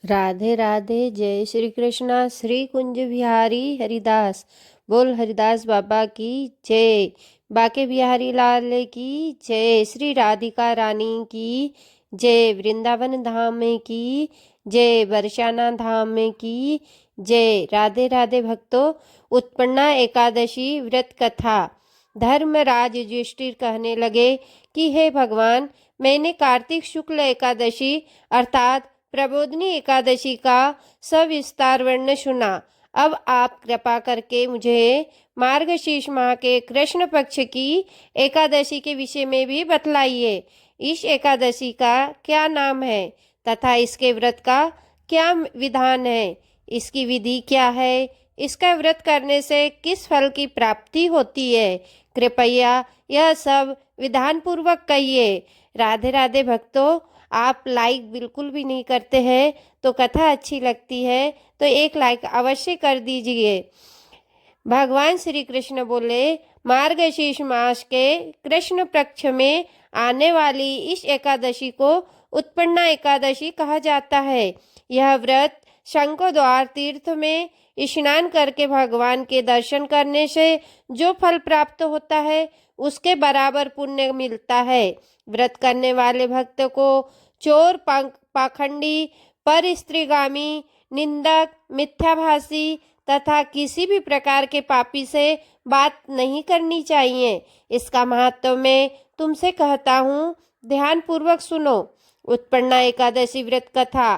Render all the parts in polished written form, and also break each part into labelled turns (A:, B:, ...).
A: राधे राधे। जय श्री कृष्णा। श्री कुंज बिहारी हरिदास। बोल हरिदास बाबा की जय। बाके बिहारी लाल की जय। श्री राधिका रानी की जय। वृंदावन धाम में की जय। बरसाना धाम में की जय। राधे राधे भक्तों। उत्पन्ना एकादशी व्रत कथा। धर्मराज युधिष्ठिर कहने लगे कि हे भगवान, मैंने कार्तिक शुक्ल एकादशी अर्थात प्रबोधनी एकादशी का सविस्तार वर्ण सुना। अब आप कृपा करके मुझे मार्गशीर्ष माह के कृष्ण पक्ष की एकादशी के विषय में भी बतलाइए। इस एकादशी का क्या नाम है तथा इसके व्रत का क्या विधान है, इसकी विधि क्या है, इसका व्रत करने से किस फल की प्राप्ति होती है। कृपया यह सब विधान पूर्वक कहिए। राधे राधे भक्तों, आप लाइक बिल्कुल भी नहीं करते हैं तो कथा अच्छी लगती है तो एक लाइक अवश्य कर दीजिए। भगवान श्री कृष्ण बोले, मार्गशीर्ष मास के कृष्ण पक्ष में आने वाली इस एकादशी को उत्पन्ना एकादशी कहा जाता है। यह व्रत शंखद्वार तीर्थ में स्नान करके भगवान के दर्शन करने से जो फल प्राप्त होता है उसके बराबर पुण्य मिलता है। व्रत करने वाले भक्त को चोर, पाखंडी, पर स्त्रीगामी, निंदक, मिथ्याभाषी तथा किसी भी प्रकार के पापी से बात नहीं करनी चाहिए। इसका महत्व मैं तुमसे कहता हूँ, ध्यान पूर्वक सुनो। उत्पन्ना एकादशी व्रत कथा।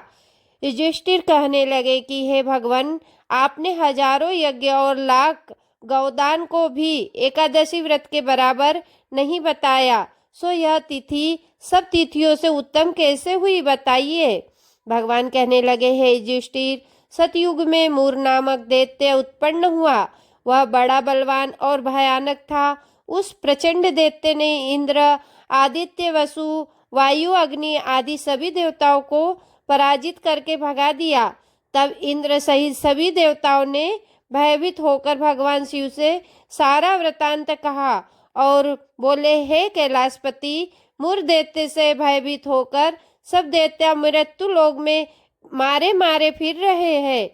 A: युधिष्ठिर कहने लगे कि हे भगवान, आपने हजारों यज्ञ और लाख गौदान को भी एकादशी व्रत के बराबर नहीं बताया, सो यह तिथि सब तिथियों से उत्तम कैसे हुई, बताइए। भगवान कहने लगे, हे युधिष्ठिर, सतयुग में मूर नामक दैत्य उत्पन्न हुआ। वह बड़ा बलवान और भयानक था। उस प्रचंड दैत्य ने इंद्र, आदित्य, वसु, वायु, अग्नि आदि सभी देवताओं को पराजित करके भगा दिया। तब इंद्र सहित सभी देवताओं ने भयभीत होकर भगवान शिव से सारा वृतांत कहा और बोले, हे कैलाशपति, मूर दैत्य से भयभीत होकर सब दैत्य मृत्यु लोक में मारे मारे फिर रहे हैं।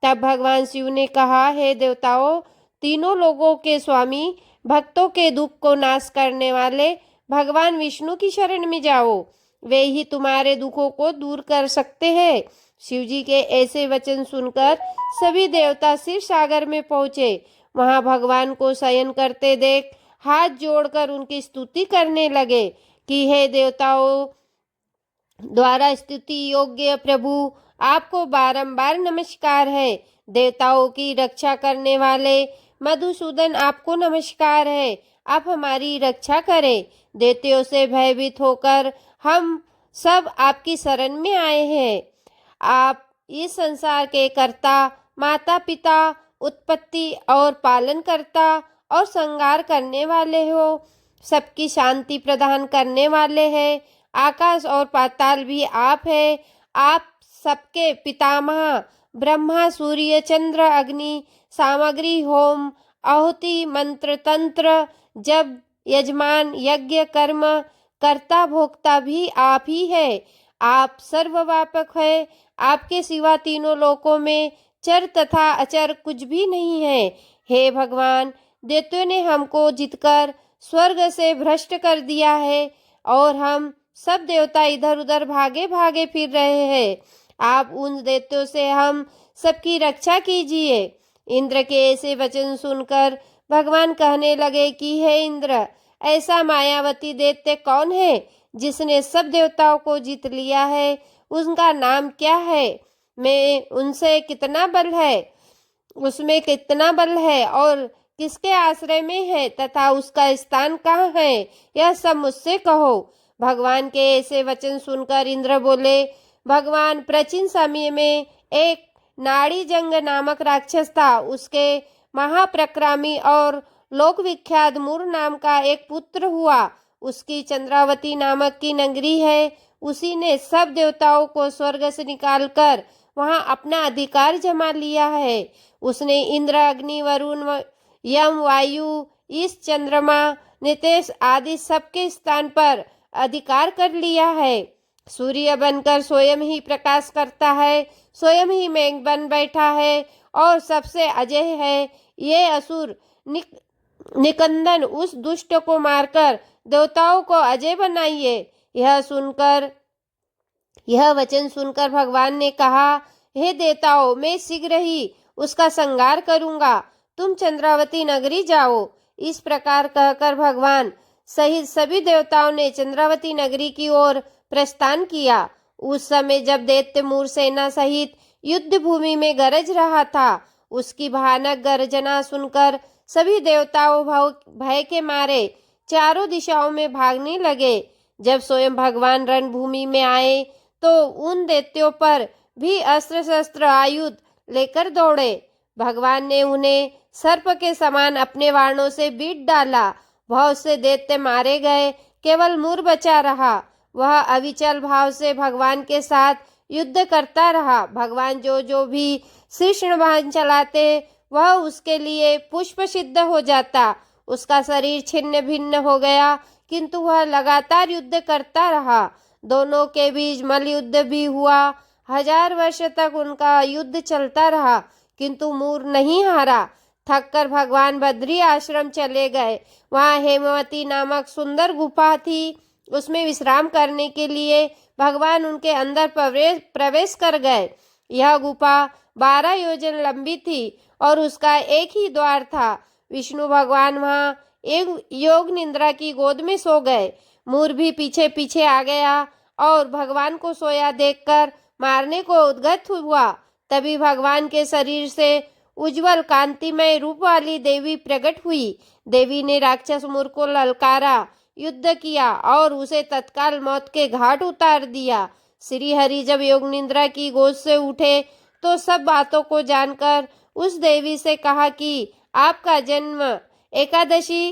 A: तब भगवान शिव ने कहा, हे देवताओं, तीनों लोगों के स्वामी, भक्तों के दुख को नाश करने वाले भगवान विष्णु की शरण में जाओ, वे ही तुम्हारे दुखों को दूर कर सकते हैं। शिव जी के ऐसे वचन सुनकर सभी देवता क्षीर सागर में पहुंचे। वहां भगवान को शयन करते देख हाथ जोड़कर उनकी स्तुति करने लगे कि हे देवताओं द्वारा स्तुति योग्य प्रभु, आपको बारंबार नमस्कार है। देवताओं की रक्षा करने वाले मधुसूदन, आपको नमस्कार है। आप हमारी रक्षा करें। दैत्यों से भयभीत होकर हम सब आपकी शरण में आए हैं। आप इस संसार के कर्ता, माता पिता, उत्पत्ति और पालन करता और संहार करने वाले हो। सबकी शांति प्रदान करने वाले हैं। आकाश और पाताल भी आप है। आप सबके पितामह ब्रह्मा, सूर्य, चंद्र, अग्नि, सामग्री, होम, आहुति, मंत्र, तंत्र, जब, यजमान, यज्ञ, कर्म, कर्ता, भोक्ता भी आप ही है। आप सर्वव्यापक है। आपके सिवा तीनों लोकों में चर तथा अचर कुछ भी नहीं है। हे भगवान, दैत्यों ने हमको जीतकर स्वर्ग से भ्रष्ट कर दिया है और हम सब देवता इधर उधर भागे भागे फिर रहे हैं। आप उन दैत्यों से हम सबकी रक्षा कीजिए। इंद्र के ऐसे वचन सुनकर भगवान कहने लगे कि हे इंद्र, ऐसा मायावती दैत्य कौन है जिसने सब देवताओं को जीत लिया है? उसका नाम क्या है? मैं उनसे कितना बल है, उसमें कितना बल है और किसके आश्रय में है तथा उसका स्थान कहाँ है, यह सब मुझसे कहो। भगवान के ऐसे वचन सुनकर इंद्र बोले, भगवान, प्राचीन समय में एक नाड़ी जंग नामक राक्षस था। उसके महाप्रक्रामी और लोक विख्यात मूर नाम का एक पुत्र हुआ। उसकी चंद्रावती नामक की नगरी है। उसी ने सब देवताओं को स्वर्ग से निकालकर वहां अपना अधिकार जमा लिया है। उसने इंद्र, अग्नि, वरुण, यम, वायु, इस चंद्रमा, नितेश आदि सबके स्थान पर अधिकार कर लिया है। सूर्य बनकर स्वयं ही प्रकाश करता है, स्वयं ही मेघ बन बैठा है और सबसे अजय है। ये असुर निकंदन उस दुष्ट को मारकर देवताओं को अजय बनाइए। यह वचन सुनकर भगवान ने कहा, हे देवताओं, मैं शीघ्र ही उसका संहार करूंगा, तुम चंद्रावती नगरी जाओ। इस प्रकार कहकर भगवान सहित सभी देवताओं ने चंद्रावती नगरी की ओर प्रस्थान किया। उस समय जब दैत्य मूर सेना सहित युद्ध भूमि में गरज रहा था, उसकी भयानक गर्जना सुनकर सभी देवताओं भय के मारे चारों दिशाओं में भागने लगे। जब स्वयं भगवान रणभूमि में आए तो उन दैत्यों पर भी अस्त्र शस्त्र आयुध लेकर दौड़े। भगवान ने उन्हें सर्प के समान अपने बाणों से बीट डाला। बहुत से दैत्य मारे गए, केवल मूर बचा रहा। वह अविचल भाव से भगवान के साथ युद्ध करता रहा। भगवान जो भी कृष्ण बाण चलाते, वह उसके लिए पुष्प सिद्ध हो जाता। उसका शरीर छिन्न भिन्न हो गया, किंतु वह लगातार युद्ध करता रहा। दोनों के बीच मल्लयुद्ध भी हुआ। 1000 वर्ष तक उनका युद्ध चलता रहा, किंतु मूर नहीं हारा। थककर भगवान बद्री आश्रम चले गए। वहाँ हेमवती नामक सुंदर गुफा थी। उसमें विश्राम करने के लिए भगवान उनके अंदर प्रवेश कर गए। यह गुफा 12 योजन लंबी थी और उसका एक ही द्वार था। विष्णु भगवान वहाँ एक योग निद्रा की गोद में सो गए। मूर भी पीछे पीछे आ गया और भगवान को सोया देखकर मारने को उद्यत हुआ। तभी भगवान के शरीर से उज्जवल कांतिमय रूप वाली देवी प्रकट हुई। देवी ने राक्षस मूर को ललकारा, युद्ध किया और उसे तत्काल मौत के घाट उतार दिया। श्री हरि जब योग निद्रा की गोद से उठे तो सब बातों को जानकर उस देवी से कहा कि आपका जन्म एकादशी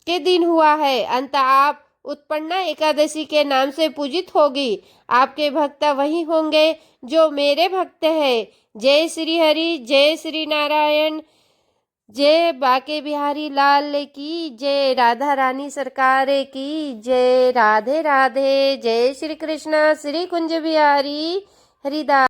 A: के दिन हुआ है, अंततः आप उत्पन्ना एकादशी के नाम से पूजित होगी। आपके भक्त वही होंगे जो मेरे भक्त हैं। जय श्री हरि, जय श्री नारायण, जय बाके बिहारी लाल की जय, राधा रानी सरकार की जय। राधे राधे। जय श्री कृष्ण, श्री कुंज बिहारी हरिदास।